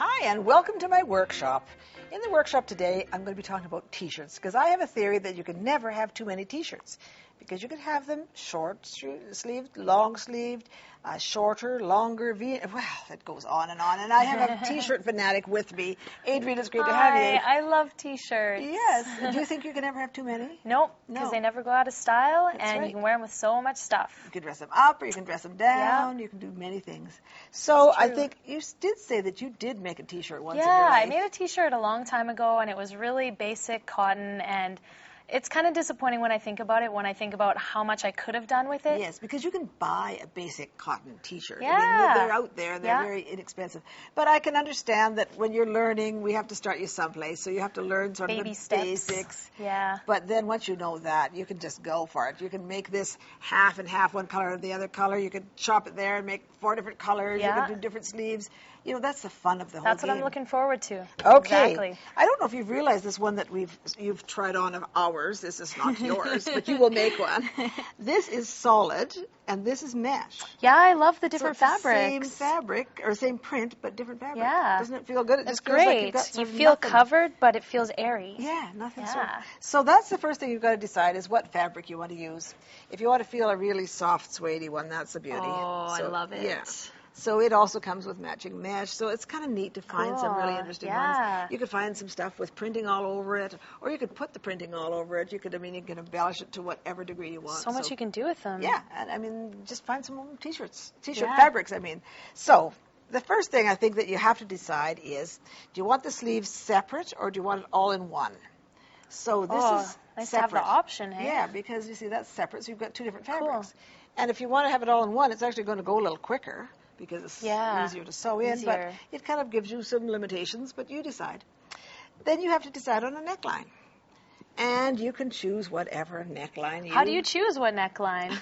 Hi, and welcome to my workshop. In the workshop today, I'm going to be talking about t-shirts because I have a theory that you can never have too many t-shirts because you can have them short-sleeved, long-sleeved, shorter, longer, well, it goes on. And I have a t-shirt fanatic with me. Adrian, it's great to have you. Hi, I love t-shirts. Yes. Do you think you can ever have too many? Nope, because they never go out of style, That's and right. you can wear them with so much stuff. You can dress them up or you can dress them down. Yeah. You can do many things. So I think you did say that you did make a t-shirt once in your life. I made a t-shirt a long time ago, and it was really basic cotton, and it's kind of disappointing when I think about it, when I think about how much I could have done with it. Yes, because you can buy a basic cotton t-shirt. Yeah. I mean, they're out there. They're very inexpensive. But I can understand that when you're learning, we have to start you someplace. So you have to learn sort of the basics. Yeah. But then once you know that, you can just go for it. You can make this half and half, one color and the other color. You can chop it there and make 4 different colors. Yeah. You can do different sleeves. You know, that's the fun of the whole That's game. what I'm looking forward to. Okay. Exactly. I don't know if you've realized this one that you've tried on of ours. This is not yours, but you will make one. This is solid, and this is mesh. Yeah, I love the different so it's fabrics. Same fabric, or same print, but different fabric. Yeah. Doesn't it feel good? It That's just feels great. like you've got You sort of feel nothing. covered, but it feels airy. Yeah, nothing. Yeah. So that's the first thing you've got to decide is what fabric you want to use. If you want to feel a really soft, suede one, that's the beauty. Oh, I love it. Yeah. So it also comes with matching mesh. So it's kind of neat to find some really interesting ones. You could find some stuff with printing all over it, or you could put the printing all over it. You can embellish it to whatever degree you want. So much you can do with them. Yeah, and I mean, just find some t-shirt fabrics, I mean. So the first thing I think that you have to decide is, do you want the sleeves separate or do you want it all in one? So this is nice separate. to have the option, hey? Yeah, because you see that's separate, so you've got 2 different fabrics. Cool. And if you want to have it all in one, it's actually going to go a little quicker because it's easier to sew in, but it kind of gives you some limitations, but you decide. Then you have to decide on a neckline. And you can choose whatever neckline you... How do you choose what neckline?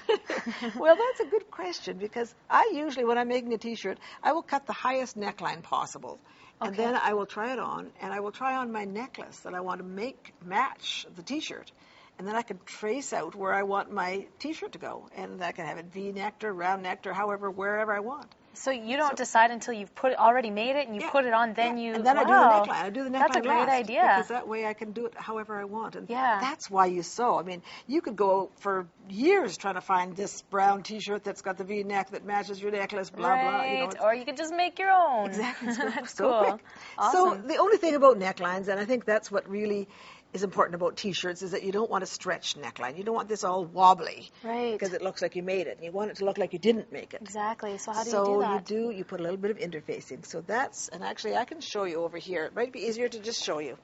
Well, that's a good question because I usually, when I'm making a t-shirt, I will cut the highest neckline possible. And then I will try it on, and I will try on my necklace that I want to match the t-shirt. And then I can trace out where I want my t-shirt to go. And I can have it V-necked or round-necked or wherever I want. So you don't decide until you've already made it and you put it on, then you... And then I do the neckline. I do the neckline That's a great idea. Because that way I can do it however I want. And that's why you sew. I mean, you could go for years trying to find this brown t-shirt that's got the V-neck that matches your necklace, blah, blah. You know, or you could just make your own. Exactly. That's so cool. quick. Awesome. So the only thing about necklines, and I think that's what really is important about t-shirts, is that you don't want a stretched neckline. You don't want this all wobbly. Right. Because it looks like you made it. And you want it to look like you didn't make it. Exactly. So how do you do that? So you put a little bit of interfacing. So and actually I can show you over here. It might be easier to just show you.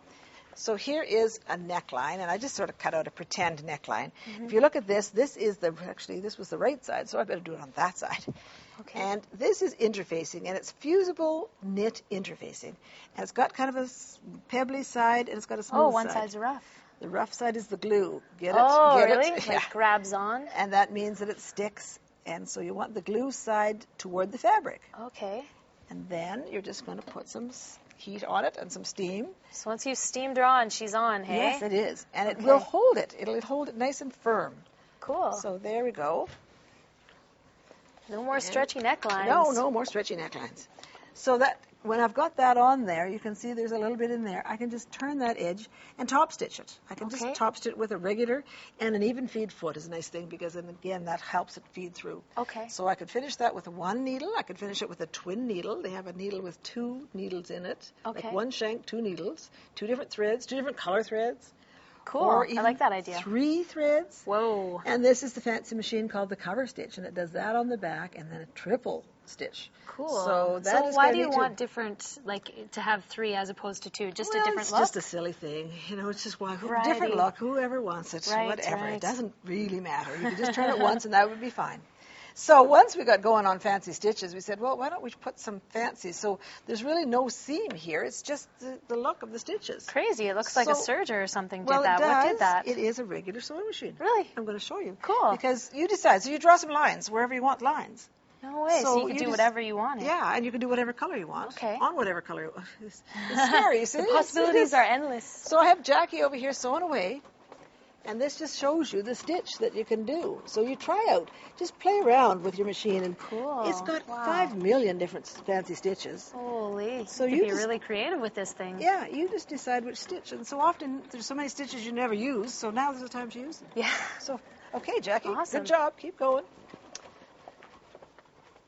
So here is a neckline, and I just sort of cut out a pretend neckline. If you look at this, this was the right side, so I better do it on that side. Okay. And this is interfacing, and it's fusible knit interfacing. And it's got kind of a pebbly side, and it's got a smooth side. Oh, one side's rough. The rough side is the glue. Get it? Oh, Get really? it? Like grabs on? And that means that it sticks, and so you want the glue side toward the fabric. Okay. And then you're just going to put some heat on it and some steam. So once you steamed her on, she's on, hey? Yes, it is. And it will hold it. It'll hold it nice and firm. Cool. So there we go. No more stretchy necklines. No more stretchy necklines. So that when I've got that on there, you can see there's a little bit in there. I can just turn that edge and top stitch it. I can just top stitch it with a regular, and an even feed foot is a nice thing because then again that helps it feed through. Okay. So I could finish that with one needle. I could finish it with a twin needle. They have a needle with 2 needles in it. Okay. Like one shank, 2 needles, 2 different threads, 2 different color threads. Cool. Or I like that idea. 3 threads. Whoa. And this is the fancy machine called the cover stitch, and it does that on the back and then a triple stitch. Cool. So why do you want different, like to have 3 as opposed to 2? Just a different look? It's just a silly thing. You know, it's just different look. Whoever wants it, whatever. It doesn't really matter. You can just turn it once and that would be fine. So once we got going on fancy stitches, we said, well, why don't we put some fancy? So there's really no seam here. It's just the look of the stitches. Crazy. It looks like a serger or something did It that. does. What did that? It is a regular sewing machine. Really? I'm going to show you. Cool. Because you decide. So you draw some lines wherever you want lines. No way. So you can do whatever you want. Yeah, and you can do whatever color you want. Okay. On whatever color you want. It's scary, you see? The possibilities are endless. So I have Jackie over here sewing away. And this just shows you the stitch that you can do. So you try out, just play around with your machine, and Cool. it's got Wow. 5 million different fancy stitches. Holy. So you you could be just- really creative with this thing. Yeah, you just decide which stitch. And so often there's so many stitches you never use, so now there's the time to use them. Yeah. So, okay, Jackie, Awesome. good job. Keep going.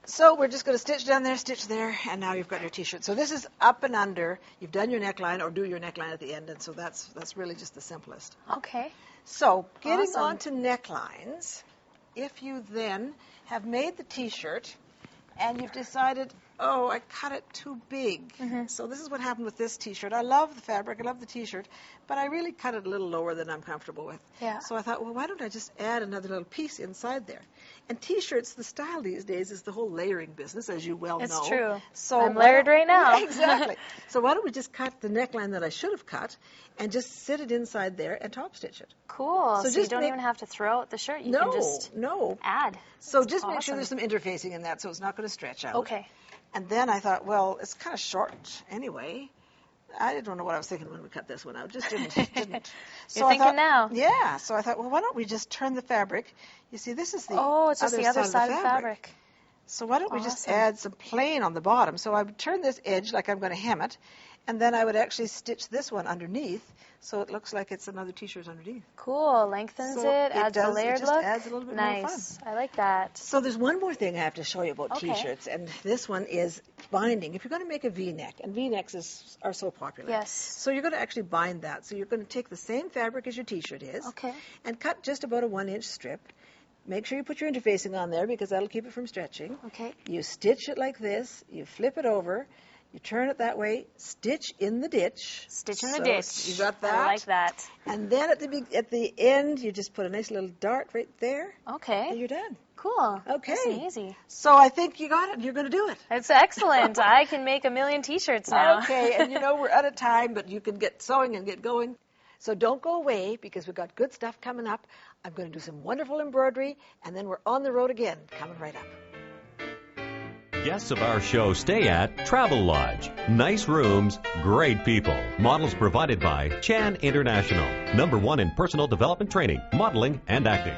So we're just going to stitch down there, stitch there, and now you've got your T-shirt. So this is up and under. You've done your neckline, or do your neckline at the end, and so that's really just the simplest. Okay. So getting Awesome. on to necklines, if you then have made the T-shirt and you've decided, oh, I cut it too big. So this is what happened with this T-shirt. I love the fabric, I love the T-shirt, but I really cut it a little lower than I'm comfortable with. Yeah. So I thought, well, why don't I just add another little piece inside there? And T-shirts, the style these days is the whole layering business, as you well know. It's true. So I'm layered right now. Yeah, exactly. So why don't we just cut the neckline that I should have cut and just sit it inside there and top stitch it? Cool. So So you just don't make- even have to throw out the shirt. You No, can just no. add. So That's just make sure awesome. there's some interfacing in that so it's not going to stretch out. Okay. And then I thought, well, it's kind of short anyway. I didn't know what I was thinking when we cut this one out. Just didn't. You're thinking now. Yeah. So I thought, well, why don't we just turn the fabric? You see, this is the Oh, it's just the other side of the fabric. So why don't we just Awesome. add some plain on the bottom? So I would turn this edge like I'm going to hem it, and then I would actually stitch this one underneath so it looks like it's another T-shirt underneath. Cool. Lengthens So it, adds the does- layered it just look. adds a little bit more Nice. I like that. So there's one more thing I have to show you about Okay. T-shirts, and this one is binding. If you're going to make a V-neck, and V-necks are so popular. Yes. So you're going to actually bind that. So you're going to take the same fabric as your T-shirt is, Okay. and cut just about a 1-inch strip. Make sure you put your interfacing on there because that'll keep it from stretching. Okay. You stitch it like this. You flip it over. You turn it that way. Stitch in the ditch. Stitch in the So ditch. You got that? I like that. And then at the end, you just put a nice little dart right there, and Okay. you're done. Cool. Okay. Nice and easy. So I think you got it. You're going to do it. It's excellent. I can make 1 million T-shirts now. Okay, and you know we're out of time, but you can get sewing and get going. So don't go away because we've got good stuff coming up. I'm going to do some wonderful embroidery, and then we're on the road again, coming right up. Guests of our show stay at Travel Lodge. Nice rooms, great people. Models provided by Chan International. #1 in personal development training, modeling, and acting.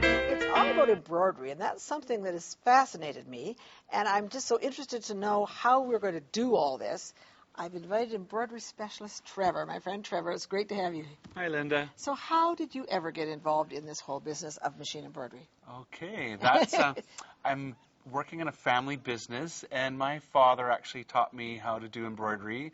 It's all about embroidery, and that's something that has fascinated me, and I'm just so interested to know how we're going to do all this. I've invited embroidery specialist Trevor, my friend Trevor. It's great to have you. Hi, Linda. So how did you ever get involved in this whole business of machine embroidery? Okay, that's I'm working in a family business, and my father actually taught me how to do embroidery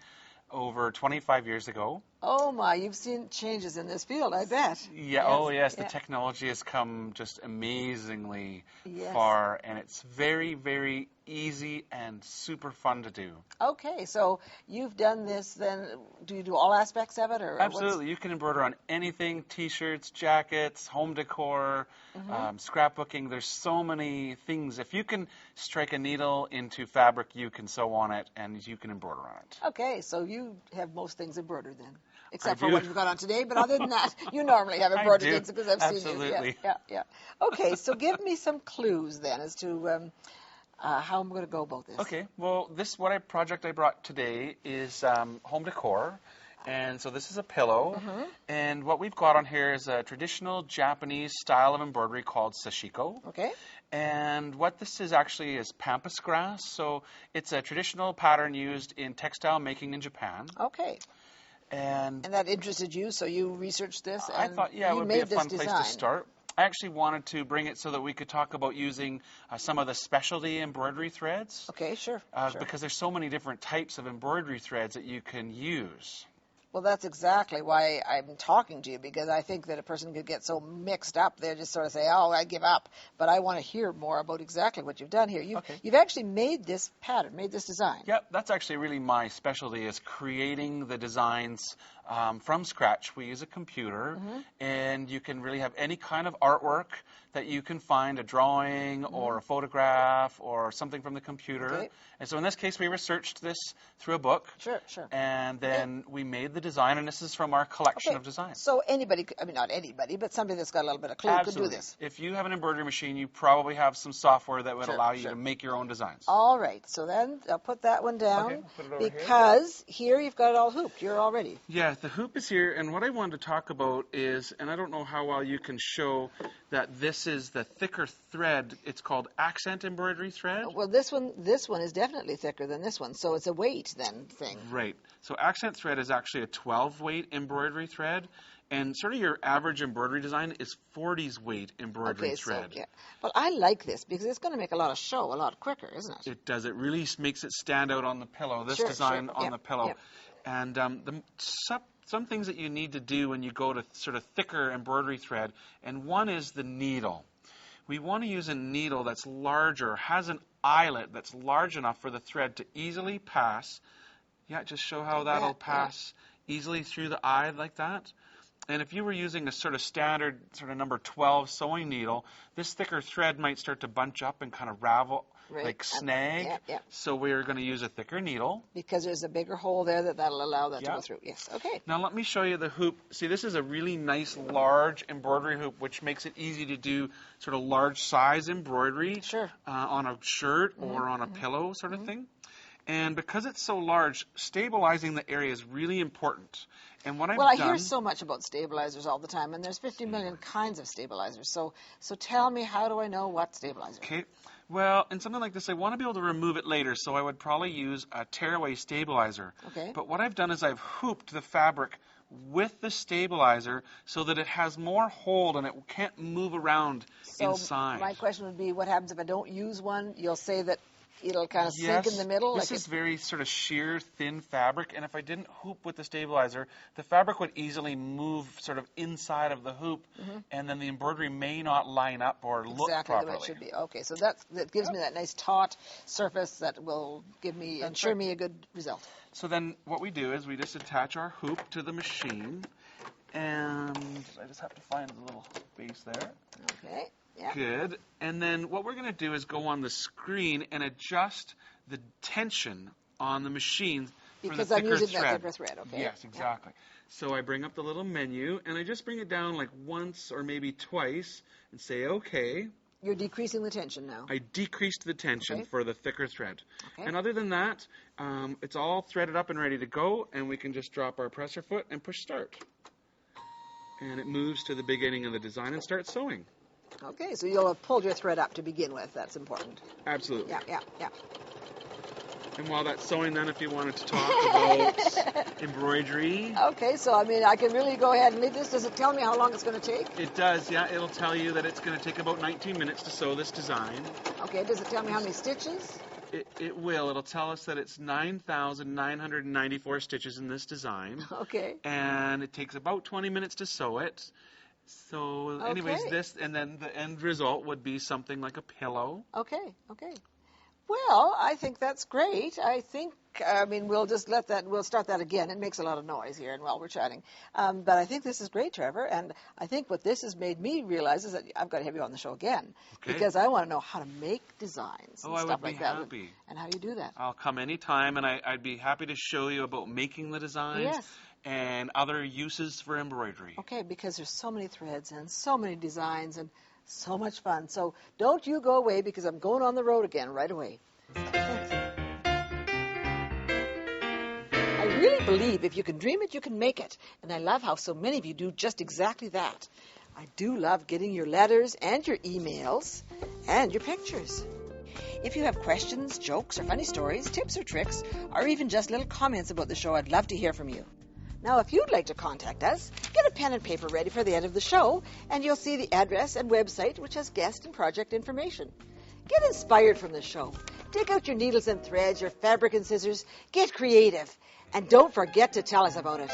over 25 years ago. Oh my, you've seen changes in this field, I bet. Yeah. Oh, yes. The yeah. technology has come just amazingly Yes. far, and it's very, very easy and super fun to do. Okay, so you've done this then. Do you do all aspects of it? Or Absolutely. You can embroider on anything: T-shirts, jackets, home decor, scrapbooking. There's so many things. If you can strike a needle into fabric, you can sew on it, and you can embroider on it. Okay, so you have most things embroidered then, except I for do. what you've got on today. But other than that, you normally have embroidered do. things because I've seen Absolutely. you. Yeah. Okay, so give me some clues then as to how I'm going to go about this. Okay, well, project I brought today is home decor, and so this is a pillow, and what we've got on here is a traditional Japanese style of embroidery called sashiko, Okay. and what this is actually is pampas grass, so it's a traditional pattern used in textile making in Japan, Okay. and And that interested you, so you researched this. I And thought, yeah, it you would be a made this fun place design. to start. I actually wanted to bring it so that we could talk about using some of the specialty embroidery threads. Okay, sure. Because there's so many different types of embroidery threads that you can use. Well, that's exactly why I'm talking to you, because I think that a person could get so mixed up. They just sort of say, oh, I give up. But I want to hear more about exactly what you've done here. You've actually made this pattern, made this design. Yeah, that's actually really my specialty, is creating the designs from scratch. We use a computer, and you can really have any kind of artwork that you can find, a drawing or a photograph or something from the computer. Okay. And so in this case, we researched this through a book. Sure. And then we made the design, and this is from our collection of designs. So anybody, I mean, not anybody, but somebody that's got a little bit of clue could do this. If you have an embroidery machine, you probably have some software that would allow you to make your own designs. All right. So then I'll put that one down, Okay, put it over because here you've got it all hooped. You're all ready. Yeah, the hoop is here, and what I wanted to talk about is, and I don't know how well you can show that this is the thicker thread. It's called accent embroidery thread. Well, this one is definitely thicker than this one, so it's a weight then thing. Right. So accent thread is actually a 12-weight embroidery thread, and sort of your average embroidery design is 40s weight embroidery thread. So, yeah. Well, I like this because it's going to make a lot of show a lot quicker, isn't it? It does. It really makes it stand out on the pillow. This design on the pillow. Yep. And some things that you need to do when you go to sort of thicker embroidery thread, and one is the needle. We want to use a needle that's larger, has an eyelet that's large enough for the thread to easily pass. Yeah, just show how that'll pass easily through the eye like that. And if you were using a sort of standard sort of number 12 sewing needle, this thicker thread might start to bunch up and kind of ravel, like snag. So we're going to use a thicker needle. Because there's a bigger hole there that'll allow that to go through. Yes, okay. Now let me show you the hoop. See, this is a really nice large embroidery hoop, which makes it easy to do sort of large size embroidery on a shirt or on a pillow sort of thing. And because it's so large, stabilizing the area is really important. And what I've done... Well, I hear so much about stabilizers all the time, and there's 50 million kinds of stabilizers. So tell me, how do I know what stabilizer? Okay. Well, in something like this, I want to be able to remove it later, so I would probably use a tearaway stabilizer. Okay. But what I've done is I've hooped the fabric with the stabilizer so that it has more hold and it can't move around inside. So my question would be, what happens if I don't use one? You'll say that it'll kind of sink in the middle? This is very sort of sheer, thin fabric, and if I didn't hoop with the stabilizer, the fabric would easily move sort of inside of the hoop, and then the embroidery may not line up or look properly. Exactly the way it should be. Okay, so that gives me that nice taut surface that will ensure me a good result. So then what we do is we just attach our hoop to the machine, and I just have to find a little space there. Okay. Yeah. Good. And then what we're going to do is go on the screen and adjust the tension on the machine for the thicker thread. Because I'm using that thicker thread, okay? Yes, exactly. So I bring up the little menu, and I just bring it down like once or maybe twice and say, okay. You're decreasing the tension now. I decreased the tension for the thicker thread. Okay. And other than that, it's all threaded up and ready to go, and we can just drop our presser foot and push start. And it moves to the beginning of the design and starts sewing. Okay, so you'll have pulled your thread up to begin with. That's important. Absolutely. Yeah. And while that's sewing, then, if you wanted to talk about embroidery. Okay, so, I mean, I can really go ahead and leave this. Does it tell me how long it's going to take? It does, yeah. It'll tell you that it's going to take about 19 minutes to sew this design. Okay, does it tell me how many stitches? It will. It'll tell us that it's 9,994 stitches in this design. Okay. And it takes about 20 minutes to sew it. So, anyways, this, and then the end result would be something like a pillow. Okay. Well, I think that's great. We'll just we'll start that again. It makes a lot of noise here and while we're chatting. But I think this is great, Trevor. And I think what this has made me realize is that I've got to have you on the show again. Okay. Because I want to know how to make designs and stuff like that. I would be happy. And how do you do that? I'll come anytime, and I'd be happy to show you about making the designs. Yes. And other uses for embroidery. Okay, because there's so many threads and so many designs and so much fun. So don't you go away, because I'm going on the road again right away. I really believe if you can dream it, you can make it. And I love how so many of you do just exactly that. I do love getting your letters and your emails and your pictures. If you have questions, jokes, or funny stories, tips or tricks, or even just little comments about the show, I'd love to hear from you. Now, if you'd like to contact us, get a pen and paper ready for the end of the show, and you'll see the address and website, which has guest and project information. Get inspired from the show. Take out your needles and threads, your fabric and scissors. Get creative. And don't forget to tell us about it.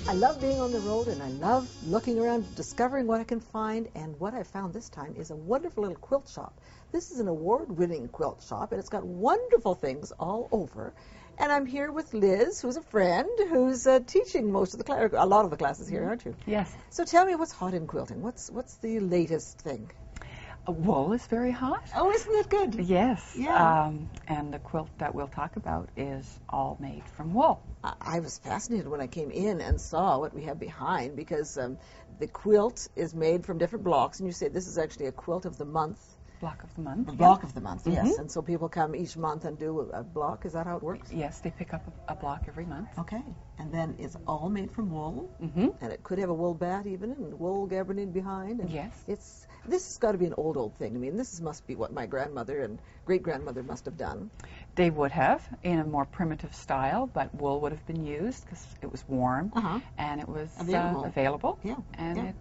I love being on the road, and I love looking around, discovering what I can find. And what I found this time is a wonderful little quilt shop. This is an award-winning quilt shop, and it's got wonderful things all over. And I'm here with Liz, who's a friend, who's teaching most of the a lot of the classes here, aren't you? Yes. So tell me what's hot in quilting. What's the latest thing? Wool is very hot. Oh, isn't that good? Yes. Yeah. And the quilt that we'll talk about is all made from wool. I was fascinated when I came in and saw what we have behind, because the quilt is made from different blocks, and you say this is actually a quilt of the month. Block of the month. A block of the month, yes. Mm-hmm. And so people come each month and do a block. Is that how it works? Yes, they pick up a block every month. Okay. And then it's all made from wool. Mm-hmm. And it could have a wool bat even, and wool gabardine behind. And Yes. This has got to be an old thing. I mean, this must be what my grandmother and great-grandmother must have done. They would have in a more primitive style, but wool would have been used because it was warm and it was available. Yeah. And it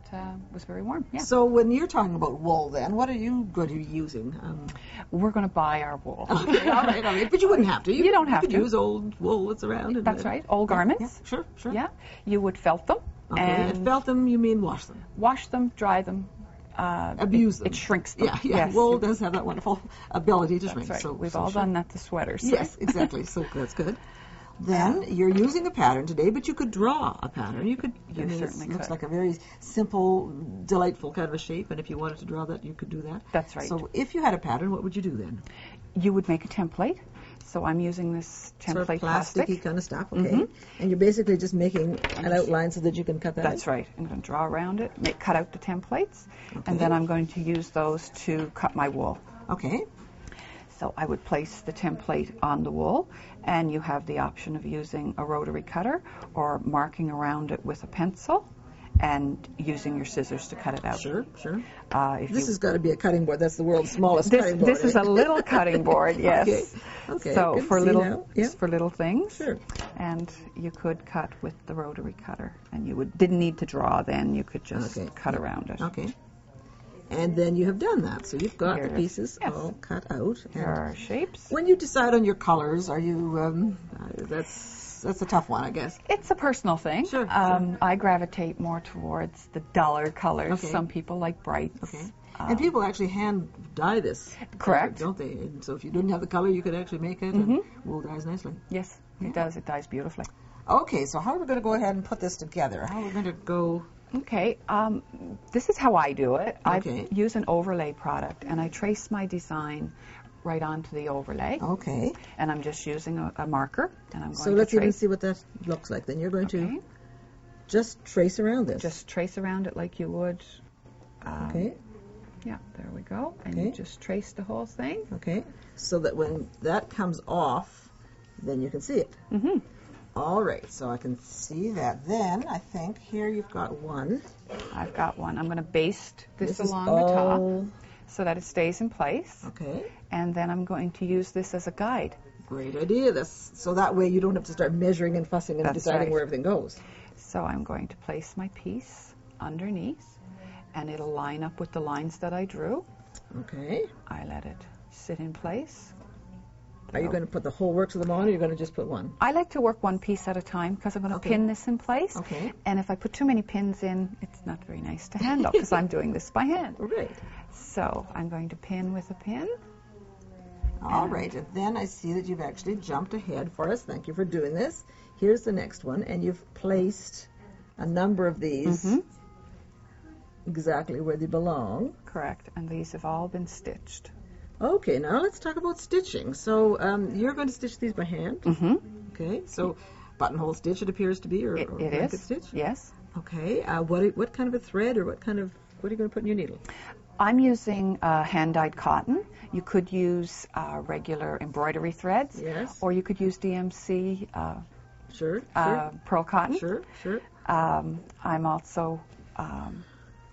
was very warm. Yeah. So when you're talking about wool, then, what are you going to be using? We're going to buy our wool. Okay, all right. But you wouldn't have to. You don't have to. to. Use old wool that's around. That's right. Old garments. Yeah. Sure. Yeah. You would felt them. Okay. And felt them, you mean wash them? Wash them, dry them. Abuse them. It shrinks them. Yeah. Yes. Wool does have that wonderful ability to That's shrink. right. So we've all done that to sweaters. Yes, exactly. So that's good. Then you're using a pattern today, but you could draw a pattern. You could. Certainly it looks could. like a very simple, delightful kind of a shape, and if you wanted to draw that, you could do that. That's right. So if you had a pattern, what would you do then? You would make a template. So I'm using this template sort of plastic. plasticky kind of stuff, okay. And you're basically just making an outline so that you can cut that That's out? right. I'm going to draw around it, cut out the templates, and then I'm going to use those to cut my wool. Okay. So I would place the template on the wool, and you have the option of using a rotary cutter or marking around it with a pencil and using your scissors to cut it out. Sure. This has got to be a cutting board. That's the world's smallest cutting board. This is a little cutting board, yes. Okay. So Good for to see now. for little things. Sure. And you could cut with the rotary cutter, and you didn't need to draw then. You could just cut around it. Okay. And then you have done that. So you've got the pieces Yes. all cut out. Here are our shapes. When you decide on your colors, are you, that's a tough one, I guess. It's a personal thing. Sure. I gravitate more towards the duller colors. Okay. Some people like brights. Okay. And people actually hand dye this. Correct. Don't they? And so if you didn't have the color, you could actually make it, and wool dyes nicely. Yes, it does. It dyes beautifully. Okay, so how are we going to go ahead and put this together? How are we going to go? Okay, this is how I do it. Okay. I use an overlay product, and I trace my design right onto the overlay. Okay. And I'm just using a marker, and I'm going So to let's trace. even see what that looks like. Then you're going to just trace around this. Just trace around it like you would. Okay. Yeah, there we go. And you just trace the whole thing. Okay. So that when that comes off, then you can see it. Mm-hmm. All right, so I can see that. Then I think here you've got one. I've got one. I'm going to baste this is along the top so that it stays in place. Okay. And then I'm going to use this as a guide. Great idea. So that way you don't have to start measuring and fussing and deciding where everything goes. So I'm going to place my piece underneath, and it'll line up with the lines that I drew. Okay. I let it sit in place. Are you going to put the whole works of them on, or are you going to just put one? I like to work one piece at a time because I'm going to pin this in place. Okay. And if I put too many pins in, it's not very nice to handle because I'm doing this by hand. Right. So I'm going to pin with a pin. All right, and then I see that you've actually jumped ahead for us. Thank you for doing this. Here's the next one, and you've placed a number of these exactly where they belong. Correct, and these have all been stitched. Okay, now let's talk about stitching. So you're going to stitch these by hand? Mm-hmm. Okay, so buttonhole stitch it appears to be, or It blanket is. stitch? Yes. Okay, what kind of a thread, or what are you going to put in your needle? I'm using hand-dyed cotton. You could use regular embroidery threads. Yes. Or you could use DMC Sure. pearl cotton. Sure. I'm also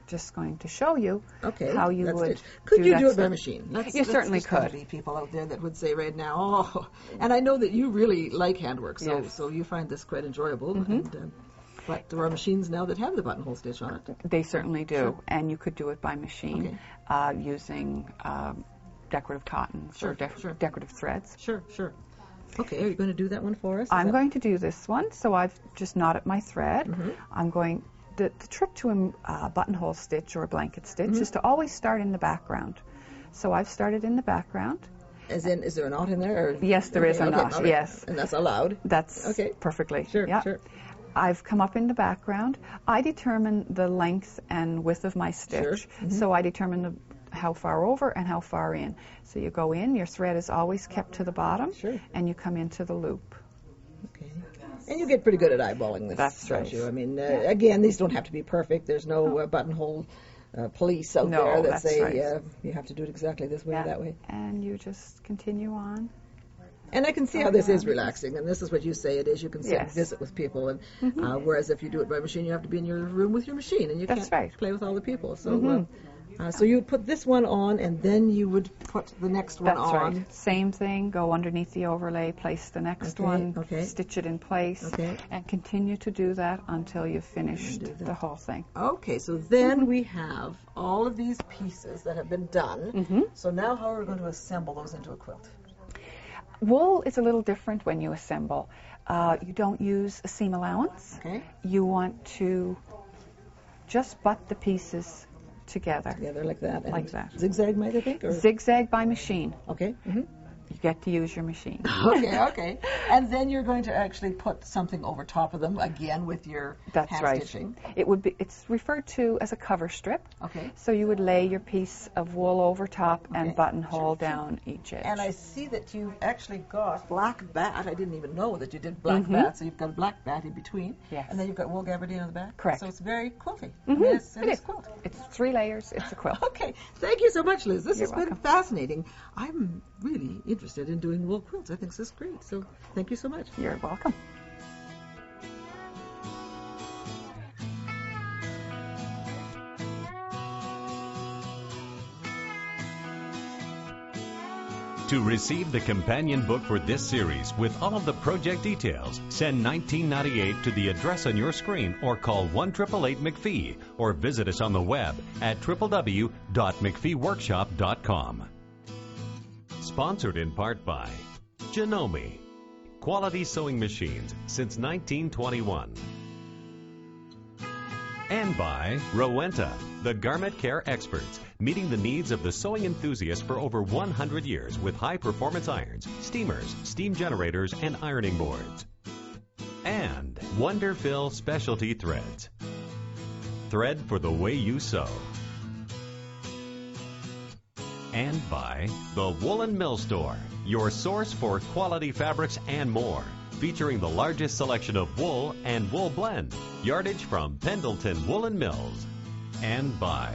just going to show you Okay, how you would Could you that do it by stitch. machine? You certainly there's gotta could. be people out there that would say right now, oh, and I know that you really like handwork, so Yes. so you find this quite enjoyable. And, but there are machines now that have the buttonhole stitch on it. They certainly do, Sure. and you could do it by machine using decorative cottons or Sure. decorative threads. Sure. Okay, are you going to do that one for us? I'm going to do this one, so I've just knotted my thread. I'm going. The trick to a buttonhole stitch or a blanket stitch is to always start in the background. So I've started in the background. As in, is there a knot in there? Or? Yes, there is a knot. all right. Yes, And that's allowed. that's Okay. perfectly. Sure. I've come up in the background. I determine the length and width of my stitch. So I determine how far over and how far in. So you go in, your thread is always kept to the bottom, and you come into the loop. Okay. And you get pretty good at eyeballing this. That's don't right. you? I mean, again, these don't have to be perfect. There's no buttonhole police out No, there that that's say right. You have to do it exactly this way or that way. And you just continue on. And I can see how this is relaxing, and this is what you say it is. You can sit and Yes. visit with people, and whereas if you do it by machine, you have to be in your room with your machine, and you That's can't right. play with all the people. So, so you would put this one on, and then you would put the next one That's on. right. Same thing. Go underneath the overlay, place the next one, stitch it in place, and continue to do that until you've finished the whole thing. Okay, so then we have all of these pieces that have been done. So now how are we going to assemble those into a quilt? Wool is a little different when you assemble. You don't use a seam allowance. Okay. You want to just butt the pieces together. Together like that. And Like that. Zigzag, might I think? Or? Zigzag by machine. Okay. You get to use your machine. Okay. And then you're going to actually put something over top of them again with your That's hand right. stitching. It's referred to as a cover strip. Okay. So you would lay your piece of wool over top and Okay. buttonhole down each edge. And I see that you've actually got black bat. I didn't even know that you did black bat. So you've got a black bat in between. Yes. And then you've got wool gabardine on the back. Correct. So it's very quilty. I mean, it is quilt. It's 3 layers. It's a quilt. Okay. Thank you so much, Liz. This You're has been welcome. fascinating. I'm really interested in doing wool quilts. I think this is great. So thank you so much. You're welcome. To receive the companion book for this series with all of the project details, send $19.98 to the address on your screen or call 1-888-MacPhee or visit us on the web at www.MacPheeWorkshop.com. Sponsored in part by Janome, quality sewing machines since 1921. And by Rowenta, the garment care experts, meeting the needs of the sewing enthusiast for over 100 years with high-performance irons, steamers, steam generators, and ironing boards. And Wonderfill Specialty Threads, thread for the way you sew. And by the Woolen Mill Store, your source for quality fabrics and more, featuring the largest selection of wool and wool blend, yardage from Pendleton Woolen Mills. And by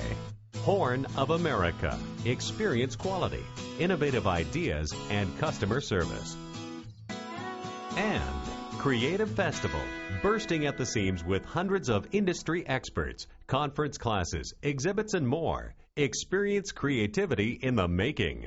Horn of America, experience quality, innovative ideas, and customer service. And Creative Festival, bursting at the seams with hundreds of industry experts, conference classes, exhibits, and more. Experience creativity in the making.